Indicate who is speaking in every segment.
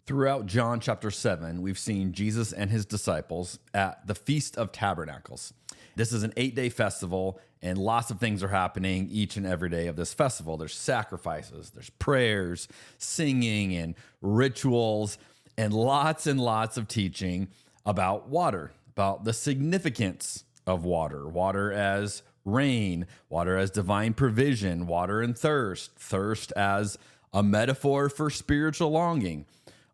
Speaker 1: Throughout John chapter 7, we've seen Jesus and his disciples at the Feast of Tabernacles. This is an 8-day festival, and lots of things are happening each and every day of this festival. There's sacrifices, there's prayers, singing, and rituals, and lots of teaching about water, about the significance of water, water as rain, water as divine provision, water and thirst as a metaphor for spiritual longing.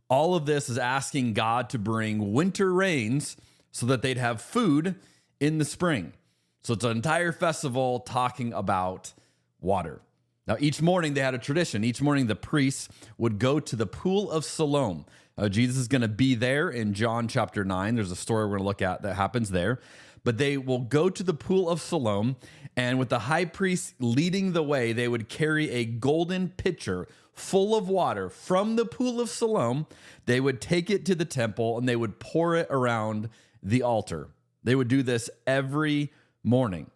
Speaker 1: All of this is asking God to bring winter rains so that they'd have food in the spring. So it's an entire festival talking about water. Now, each morning they had a tradition. Each morning the priests would go to the pool of Siloam. Jesus is going to be there in John chapter 9. There's a story we're going to look at that happens there. But they will go to the pool of Siloam, and with the high priest leading the way, they would carry a golden pitcher full of water from the pool of Siloam. They would take it to the temple, and they would pour it around the altar. They would do this every morning.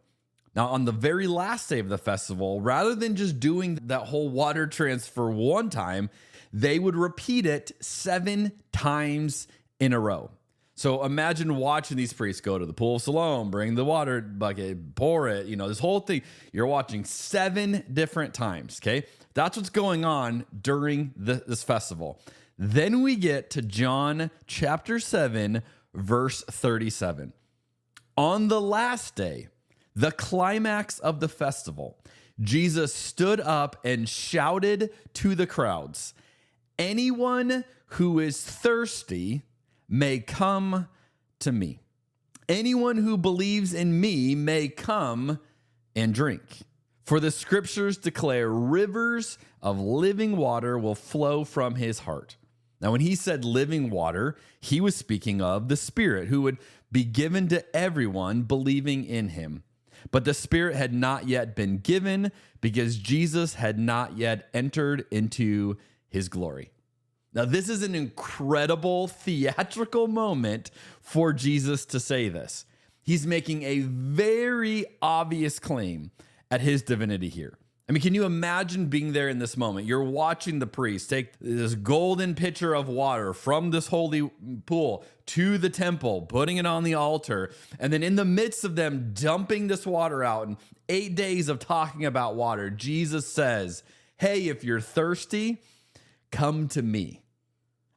Speaker 1: Now, on the very last day of the festival, rather than just doing that whole water transfer one time, they would repeat it 7 times in a row. So imagine watching these priests go to the pool of Siloam, bring the water bucket, pour it, this whole thing. You're watching 7 different times, okay? That's what's going on during this festival. Then we get to John chapter 7, verse 37. On the last day, the climax of the festival, Jesus stood up and shouted to the crowds, "Anyone who is thirsty may come to me. Anyone who believes in me may come and drink. For the scriptures declare rivers of living water will flow from his heart." Now, when he said living water, he was speaking of the Spirit who would be given to everyone believing in him. But the Spirit had not yet been given because Jesus had not yet entered into his glory. Now, this is an incredible theatrical moment for Jesus to say this. He's making a very obvious claim at his divinity here. I mean, can you imagine being there in this moment? You're watching the priest take this golden pitcher of water from this holy pool to the temple, putting it on the altar, and then in the midst of them dumping this water out and 8 days of talking about water, Jesus says, "Hey, if you're thirsty, come to me."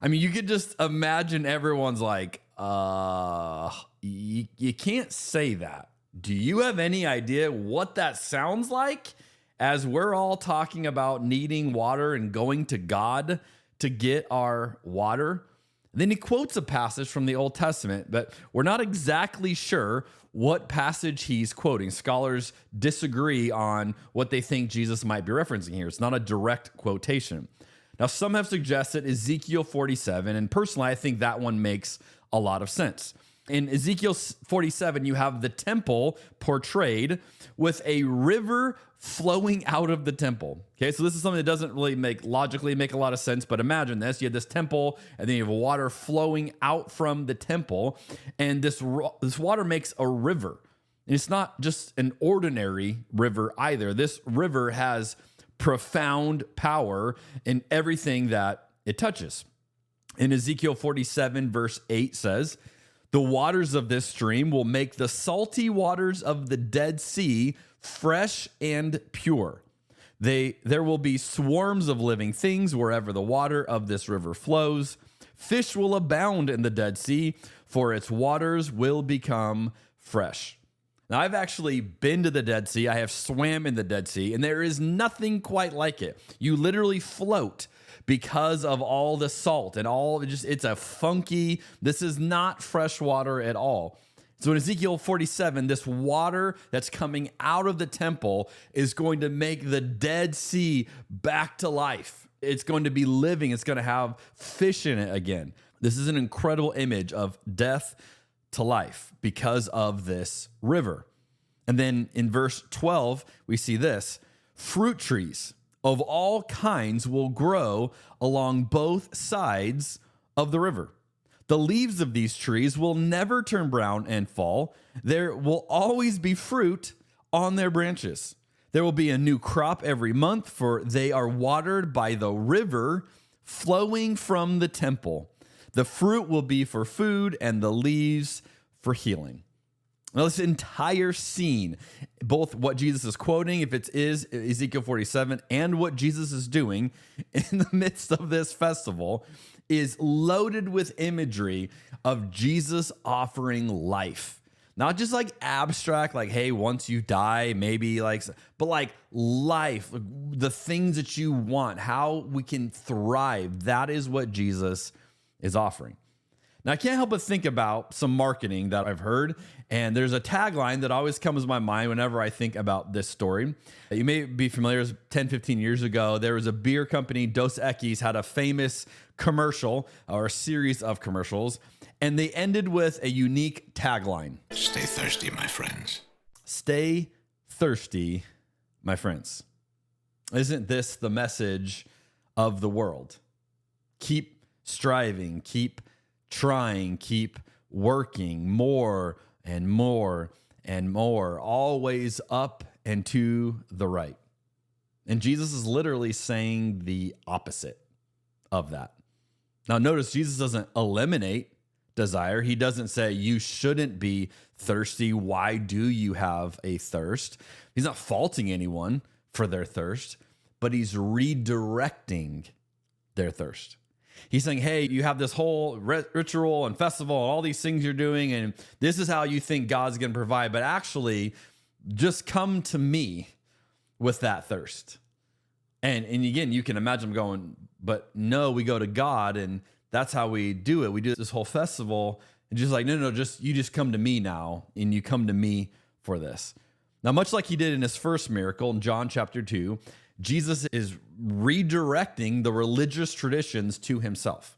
Speaker 1: I mean, you could just imagine everyone's like, you can't say that. Do you have any idea what that sounds like as we're all talking about needing water and going to God to get our water? Then he quotes a passage from the Old Testament, but we're not exactly sure what passage he's quoting. Scholars disagree on what they think Jesus might be referencing here. It's not a direct quotation. Now, some have suggested Ezekiel 47, and personally, I think that one makes a lot of sense. In Ezekiel 47, you have the temple portrayed with a river flowing out of the temple. Okay, so this is something that doesn't really logically make a lot of sense, but imagine this. You have this temple, and then you have water flowing out from the temple, and this water makes a river. And it's not just an ordinary river either. This river has profound power in everything that it touches. In Ezekiel 47, verse 8 says, "The waters of this stream will make the salty waters of the Dead Sea fresh and pure. There will be swarms of living things wherever the water of this river flows. Fish will abound in the Dead Sea, for its waters will become fresh." Now, I've actually been to the Dead Sea. I have swam in the Dead Sea, and there is nothing quite like it. You literally float because of all the salt and it's a funky, this is not fresh water at all. So in Ezekiel 47, this water that's coming out of the temple is going to make the Dead Sea back to life. It's going to be living. It's going to have fish in it again. This is an incredible image of death to life because of this river. And then in verse 12, we see this: "Fruit trees of all kinds will grow along both sides of the river. The leaves of these trees will never turn brown and fall. There will always be fruit on their branches. There will be a new crop every month, for they are watered by the river flowing from the temple. The fruit will be for food and the leaves for healing. Now, this entire scene, both what Jesus is quoting, if it is Ezekiel 47, and what Jesus is doing in the midst of this festival, is loaded with imagery of Jesus offering life. Not just like abstract, like, hey, once you die, maybe like, but like life, the things that you want, how we can thrive. That is what Jesus is offering. Now, I can't help but think about some marketing that I've heard, and there's a tagline that always comes to my mind whenever I think about this story. You may be familiar, 10, 15 years ago, there was a beer company, Dos Equis, had a famous commercial or a series of commercials, and they ended with a unique tagline.
Speaker 2: Stay thirsty, my friends.
Speaker 1: Stay thirsty, my friends. Isn't this the message of the world? Keep striving, keep trying, keep working more and more and more, always up and to the right. And Jesus is literally saying the opposite of that. Now, notice Jesus doesn't eliminate desire. He doesn't say you shouldn't be thirsty. Why do you have a thirst? He's not faulting anyone for their thirst, but he's redirecting their thirst. He's saying, hey, you have this whole ritual and festival and all these things you're doing, and this is how you think God's going to provide. But actually, just come to me with that thirst. And again, you can imagine them going, but no, we go to God, and that's how we do it. We do this whole festival, and just like, no, you just come to me now, and you come to me for this. Now, much like he did in his first miracle in John chapter 2, Jesus is redirecting the religious traditions to himself.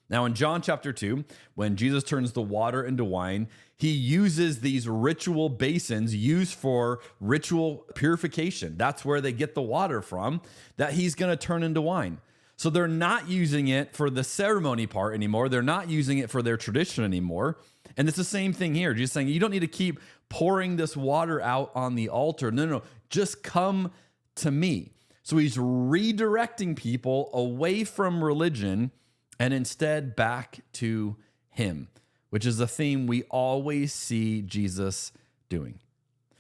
Speaker 1: Now, in John chapter 2, when Jesus turns the water into wine, he uses these ritual basins used for ritual purification. That's where they get the water from that he's going to turn into wine. So they're not using it for the ceremony part anymore. They're not using it for their tradition anymore. And it's the same thing here. Just saying, you don't need to keep pouring this water out on the altar. No, just come to me. So he's redirecting people away from religion and instead back to him, which is a theme we always see Jesus doing.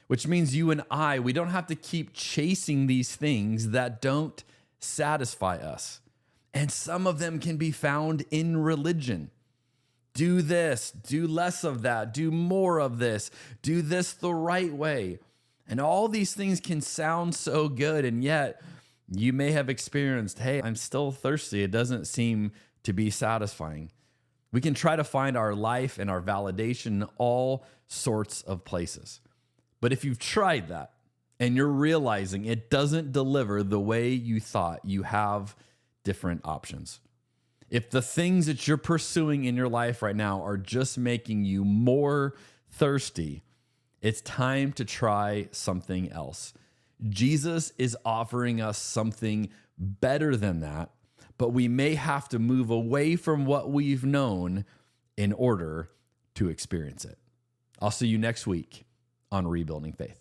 Speaker 1: Which means you and I, we don't have to keep chasing these things that don't satisfy us. And some of them can be found in religion. Do this, do less of that, do more of this, do this the right way. And all these things can sound so good, and yet you may have experienced, hey, I'm still thirsty. It doesn't seem to be satisfying. We can try to find our life and our validation in all sorts of places. But if you've tried that and you're realizing it doesn't deliver the way you thought, you have different options. If the things that you're pursuing in your life right now are just making you more thirsty, it's time to try something else. Jesus is offering us something better than that, but we may have to move away from what we've known in order to experience it. I'll see you next week on Rebuilding Faith.